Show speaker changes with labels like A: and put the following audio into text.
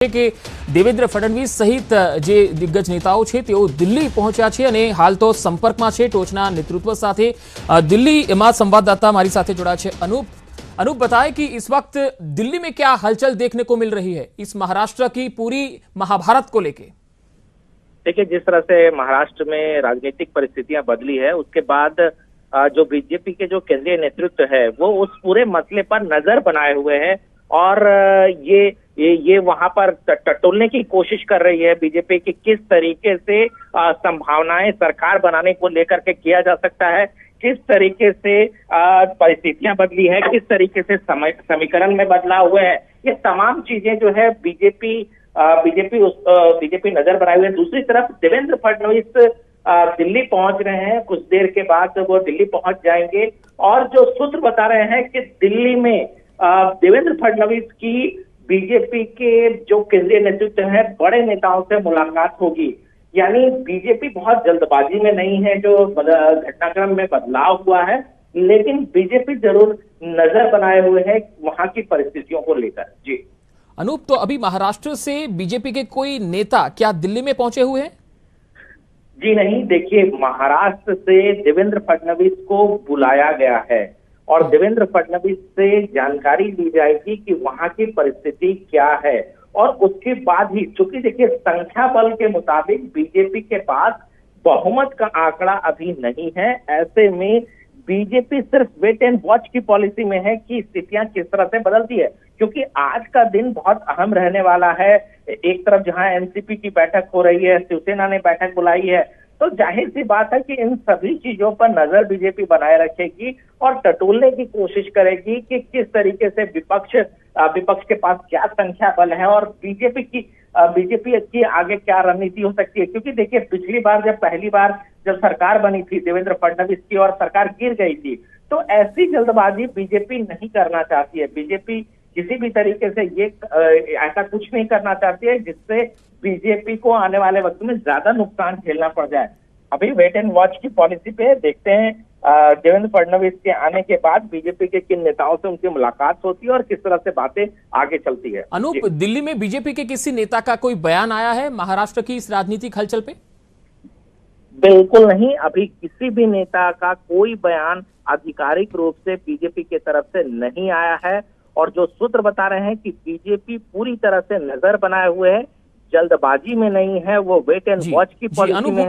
A: કે દેવેન્દ્ર ફડણવીસ સહિત જે દિગ્ગજ નેતાઓ છે તેઓ દિલ્હી પહોંચ્યા છે અને હાલ તો સંપર્કમાં છે ટોચના નેતૃત્વ સાથે। દિલ્હીમાં સંવાદદાતા મારી સાથે જોડાયા છે अनूप बताएं कि इस वक्त दिल्ली में क्या हलचल देखने को मिल रही है इस महाराष्ट्र की पूरी महाभारत को लेके।
B: देखिए, जिस तरह से महाराष्ट्र में राजनीतिक परिस्थितियां बदली है उसके बाद जो बीजेपी के जो केंद्रीय नेतृत्व है वो उस पूरे मसले पर नजर बनाए हुए है और ये वहां पर टटोलने की कोशिश कर रही है बीजेपी की किस तरीके से संभावनाएं सरकार बनाने को लेकर के किया जा सकता है, किस तरीके से परिस्थितियां बदली है, किस तरीके से समीकरण में बदलाव हुए है। ये तमाम चीजें जो है बीजेपी नजर बनाए हुए है। दूसरी तरफ देवेंद्र फडणवीस दिल्ली पहुंच रहे हैं, कुछ देर के बाद वो दिल्ली पहुंच जाएंगे और जो सूत्र बता रहे हैं कि दिल्ली में देवेंद्र फडणवीस की बीजेपी के जो केंद्रीय नेतृत्व है बड़े नेताओं से मुलाकात होगी। यानी बीजेपी बहुत जल्दबाजी में नहीं है, जो घटनाक्रम में बदलाव हुआ है, लेकिन बीजेपी जरूर नजर बनाए हुए है वहां की परिस्थितियों को लेकर। जी
A: अनूप, तो अभी महाराष्ट्र से बीजेपी के कोई नेता क्या दिल्ली में पहुंचे हुए हैं?
B: जी नहीं, देखिए, महाराष्ट्र से देवेंद्र फडणवीस को बुलाया गया है और देवेंद्र फडणवीस से जानकारी ली जाएगी कि वहां की परिस्थिति क्या है और उसके बाद ही, चूंकि देखिए संख्या बल के मुताबिक बीजेपी के पास बहुमत का आंकड़ा अभी नहीं है, ऐसे में बीजेपी सिर्फ वेट एंड वॉच की पॉलिसी में है कि स्थितियां किस तरह से बदलती है, क्योंकि आज का दिन बहुत अहम रहने वाला है। एक तरफ जहां एनसीपी की बैठक हो रही है, शिवसेना ने बैठक बुलाई है, तो जाहिर सी बात है कि इन सभी चीजों पर नजर बीजेपी बनाए रखेगी और टटोलने की कोशिश करेगी कि किस तरीके से विपक्ष के पास क्या संख्या बल है और बीजेपी की आगे क्या रणनीति हो सकती है। क्योंकि देखिए, पहली बार जब सरकार बनी थी देवेंद्र फडणवीस की और सरकार गिर गई थी, तो ऐसी जल्दबाजी बीजेपी नहीं करना चाहती है। बीजेपी किसी भी तरीके से ऐसा कुछ नहीं करना चाहती है जिससे बीजेपी को आने वाले वक्त में ज्यादा नुकसान झेलना पड़ जाए। अभी वेट एंड वॉच की पॉलिसी पे देखते हैं देवेंद्र फडणवीस के आने के बाद बीजेपी के किन नेताओं से उनकी मुलाकात होती है और किस तरह से बातें आगे चलती है।
A: अनूप, दिल्ली में बीजेपी के किसी नेता का कोई बयान आया है महाराष्ट्र की इस राजनीतिक हलचल पे?
B: बिल्कुल नहीं, अभी किसी भी नेता का कोई बयान आधिकारिक रूप से बीजेपी की तरफ से नहीं आया है और जो सूत्र बता रहे हैं कि बीजेपी पूरी तरह से नजर बनाए हुए है, जल्दबाजी में नहीं है, वो वेट एंड वॉच की पॉलिसी में है।